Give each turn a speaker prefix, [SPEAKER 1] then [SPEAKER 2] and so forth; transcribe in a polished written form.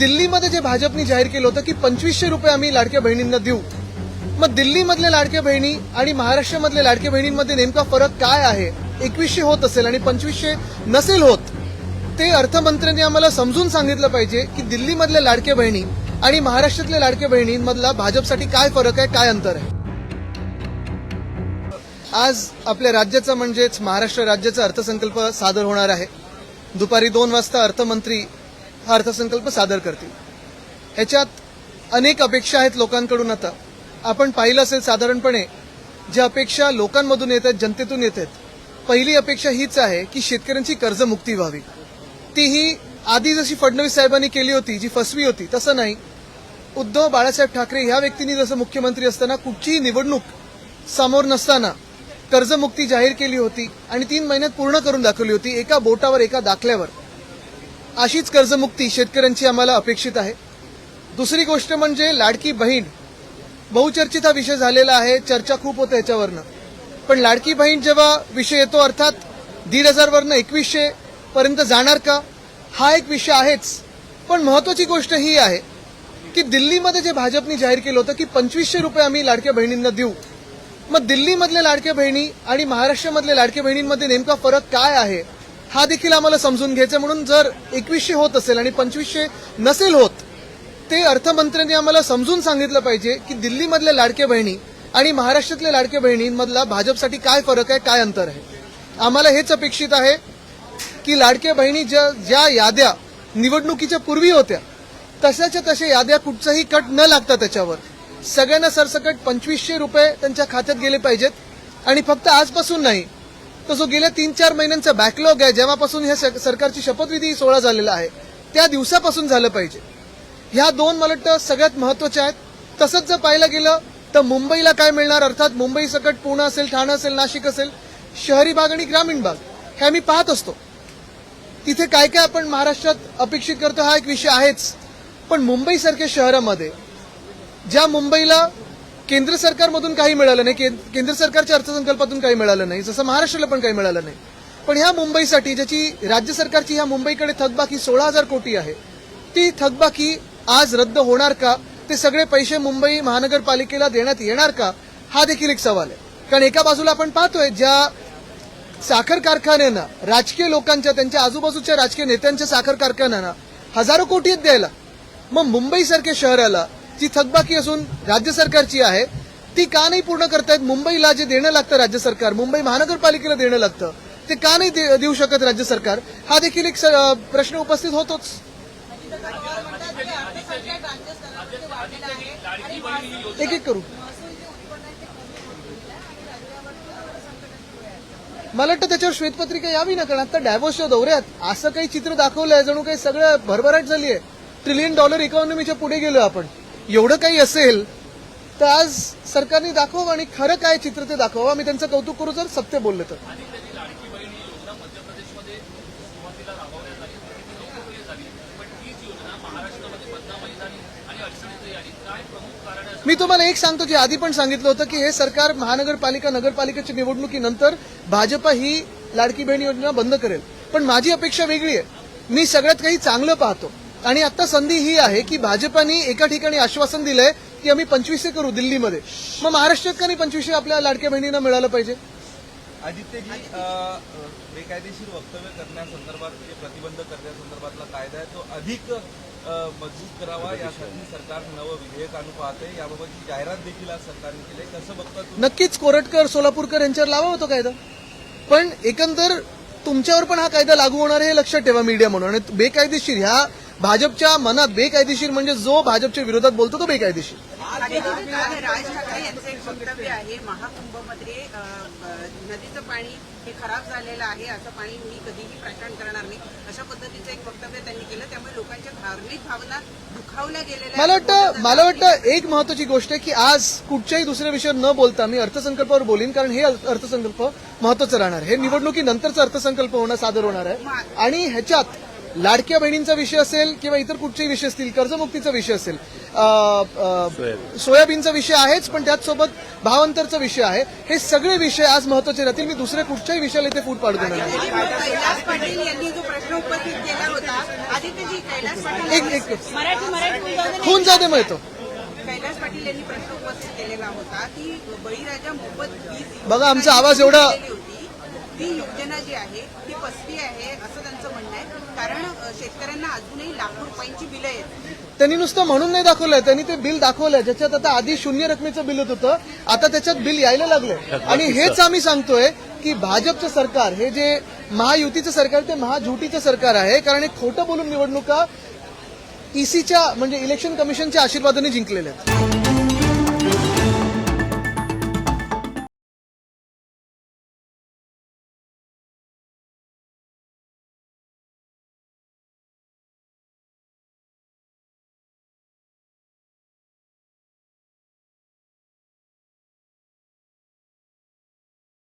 [SPEAKER 1] दिल्लीमध्ये जे भाजपने जाहीर केलं होतं की 2500 रुपये आम्ही लाडक्या बहिणींना देऊ, मग दिल्लीमधल्या लाडक्या बहिणी आणि महाराष्ट्रामधल्या लाडक्या बहिणींमध्ये नेमका फरक काय आहे? 2100 होत असेल आणि 2500 नसेल होत, ते अर्थमंत्र्यांनी आम्हाला समजून सांगितलं पाहिजे की दिल्लीमधल्या लाडक्या बहिणी आणि महाराष्ट्रातल्या लाडक्या बहिणींमधला भाजपसाठी काय फरक आहे, काय अंतर आहे. आज आपल्या राज्याचा म्हणजेच महाराष्ट्र राज्याचा अर्थसंकल्प सादर होणार आहे. दुपारी 2 वाजता अर्थमंत्री हा अर्थसंकल्प सादर करतील. ह्याच्यात अनेक अपेक्षा आहेत लोकांकडून. आता आपण पाहिलं असेल साधारणपणे ज्या अपेक्षा लोकांमधून येत आहेत, जनतेतून येत आहेत. पहिली अपेक्षा हीच आहे की शेतकऱ्यांची कर्जमुक्ती व्हावी. तीही आधी जशी फडणवीस साहेबांनी केली होती, जी फसवी होती, तसं नाही. उद्धव बाळासाहेब ठाकरे ह्या व्यक्तींनी जसं मुख्यमंत्री असताना कुठचीही निवडणूक समोर नसताना कर्जमुक्ती जाहीर केली होती आणि 3 महिन्यात पूर्ण करून दाखवली होती, एका बोटावर, एका दाखल्यावर. अशीच कर्जमुक्ती शेतकऱ्यांची आम्हाला अपेक्षित आहे. दुसरी गोष्ट म्हणजे लाडकी बहीण. बहुचर्चित हा विषय झालेला आहे, चर्चा खूप होते याच्यावरनं. पण लाडकी बहीण जेव्हा विषय येतो, अर्थात 1,500 वरनं 2100 पर्यंत जाणार का, हा एक विषय आहेच. पण महत्वाची गोष्ट ही आहे की दिल्लीमध्ये जे भाजपने जाहीर केलं होतं की 2500 रुपये आम्ही लाडक्या बहिणींना देऊ, मग दिल्लीमधल्या लाडक्या बहिणी आणि महाराष्ट्रामधल्या लाडक्या बहिणींमध्ये नेमका फरक काय आहे, हा देखील आम्हाला समजून घ्यायचा. म्हणून जर 2100 होत असेल आणि 2500 नसेल होत, ते अर्थमंत्र्यांनी आम्हाला समजून सांगितलं पाहिजे की दिल्लीमधल्या लाडक्या बहिणी आणि महाराष्ट्रातल्या लाडक्या बहिणींमधला भाजपसाठी काय फरक आहे, काय अंतर आहे. आम्हाला हेच अपेक्षित आहे की लाडक्या बहिणी ज्या याद्या निवडणुकीच्या पूर्वी होत्या, तशाच्या तशा याद्या कुठचाही कट न लागता त्याच्यावर सगळ्यांना सरसकट 2500 रुपये त्यांच्या खात्यात गेले पाहिजेत. आणि फक्त आजपासून नाही, तर जो गेल्या 3-4 महिन्यांचा बॅकलॉग आहे, जेव्हापासून ह्या सरकारची शपथविधी सोहळा झालेला आहे, त्या दिवसापासून झालं पाहिजे. ह्या 2 मला वाटतं सगळ्यात महत्वाच्या आहेत. तसंच जर पाहायला गेलं तर मुंबईला काय मिळणार, अर्थात मुंबई सकट पुणे असेल, ठाणे असेल, नाशिक असेल, शहरी भाग आणि ग्रामीण भाग, हे आम्ही पाहत असतो. तिथे काय काय आपण महाराष्ट्रात अपेक्षित करतो, हा एक विषय आहेच. पण मुंबईसारख्या शहरामध्ये, ज्या मुंबईला केंद्र सरकारमधून काही मिळालं नाही, केंद्र सरकारच्या अर्थसंकल्पातून काही मिळालं नाही, जसं महाराष्ट्राला पण काही मिळालं नाही, पण ह्या मुंबईसाठी ज्याची राज्य सरकारची ह्या मुंबईकडे थकबाकी 16,000 कोटी आहे, ती थकबाकी आज रद्द होणार का? ते सगळे पैसे मुंबई महानगरपालिकेला देण्यात येणार का? हा देखील एक सवाल आहे. कारण एका बाजूला आपण पाहतोय ज्या साखर कारखान्यांना, राजकीय लोकांच्या, त्यांच्या आजूबाजूच्या राजकीय नेत्यांच्या साखर कारखान्यांना हजारो कोटी आहेत द्यायला, मग मुंबईसारख्या शहराला जी थकबाकी असून राज्य सरकारची आहे, ती का नाही पूर्ण करतायत? मुंबईला जे देणं लागतं राज्य सरकार, मुंबई महानगरपालिकेला देणं लागतं, ते का नाही देऊ शकत राज्य सरकार? हा देखील एक प्रश्न उपस्थित होतोच. एक एक करू. मला वाटतं त्याच्यावर श्वेतपत्रिका यावी ना, कारण आता डॅव्होसच्या दौऱ्यात असं काही चित्र दाखवलंय जणू काही सगळं भरभराट झाली आहे. $1 ट्रिलियन इकॉनॉमीच्या पुढे गेलो आपण. एवढं काही असेल तर आज सरकारने दाखवावं आणि खरं काय चित्र ते दाखवावं. आम्ही त्यांचं कौतुक करू जर सत्य बोलले तर. मी तुम्हाला एक सांगतो की आधी पण सांगितलं होतं की हे सरकार महानगरपालिका, नगरपालिकेच्या निवडणुकीनंतर भाजपा ही लाडकी बहीण योजना बंद करेल. पण माझी अपेक्षा वेगळी आहे. मी सगळ्यात काही चांगलं पाहतो आणि आता संधी ही आहे की भाजपाने एका ठिकाणी आश्वासन दिलंय की आम्ही 2500 करू दिल्लीमध्ये, मग महाराष्ट्रात का नाही 2500 आपल्या लाडक्या बहिणींना मिळालं पाहिजे.
[SPEAKER 2] आदित्यजी, बेकायदेशीर वक्तव्य करण्यासंदर्भात, प्रतिबंध करण्यासंदर्भातला कायदा आहे तो अधिक मजबूत करावा, यासाठी सरकार नवं विधेयक आणू पाहते. याबाबतची जाहिरात देखील आज सरकारने केली. कसं बघता?
[SPEAKER 1] नक्कीच कोरटकर, सोलापूरकर यांच्यावर लावावा तो कायदा. पण एकंदर तुमच्यावर पण हा कायदा लागू होणार आहे हे लक्षात ठेवा मीडिया म्हणून. आणि बेकायदेशीर, ह्या भाजपच्या मनात बेकायदेशीर म्हणजे जो भाजपच्या विरोधात बोलतो तो बेकायदेशीर.
[SPEAKER 3] राज ठाकरे यांचं एक वक्तव्य आहे, महाकुंभमध्ये नदीचं पाणी हे खराब झालेलं आहे, असं पाणी मी कधीही प्रशांत करणार नाही, अशा पद्धतीचं एक वक्तव्य त्यांनी केलं. त्यामुळे लोकांच्या धार्मिक भावना दुखावल्या गेलेल्या.
[SPEAKER 1] मला वाटतं एक महत्वाची गोष्ट आहे की आज कुठच्याही दुसऱ्या विषयावर न बोलता मी अर्थसंकल्पावर बोलीन, कारण हे अर्थसंकल्प महत्वाचं राहणार. हे निवडणुकीनंतरचा अर्थसंकल्प सादर होणार आहे आणि ह्याच्यात लाडक्या बहिणींचा विषय असेल किंवा इतर कुठचेही विषय असतील, कर्जमुक्तीचा विषय असेल, सोयाबीनचा विषय आहेच, पण त्याचसोबत भावांतरचा विषय आहे. हे सगळे विषय आज महत्वाचे राहतील. मी दुसऱ्या कुठच्याही विषयाला इथे फूट पाडू देणार नाही.
[SPEAKER 3] कैलास पाटील यांनी जो प्रश्न उपस्थित केला होता, आदित्यजी कैलास पाटील
[SPEAKER 1] एक होऊन जाऊ दे मग येतो.
[SPEAKER 3] कैलास पाटील यांनी प्रश्न उपस्थित केलेला होता की बळीराजा मोफत वीज
[SPEAKER 1] बघा, आमचा आवाज एवढा
[SPEAKER 3] दिलेली होती. ती योजना जी आहे ती फसवी आहे असं त्यांचं म्हणणं आहे. कारण शेतकऱ्यांना अजूनही लाखो रुपयांची बिलं आहेत.
[SPEAKER 1] त्यांनी नुसतं म्हणून नाही दाखवलंय, त्यांनी ते बिल दाखवलंय ज्याच्यात आता आधी 0 रकमेचं बिल होतं, आता त्याच्यात बिल यायला लागलंय. आणि हेच आम्ही सांगतोय की भाजपचं सरकार, हे जे महायुतीचं सरकार, ते महाझुटीचं सरकार आहे. कारण हे खोटं बोलून निवडणुका ईसीच्या म्हणजे इलेक्शन कमिशनच्या आशीर्वादाने जिंकलेल्या आहेत.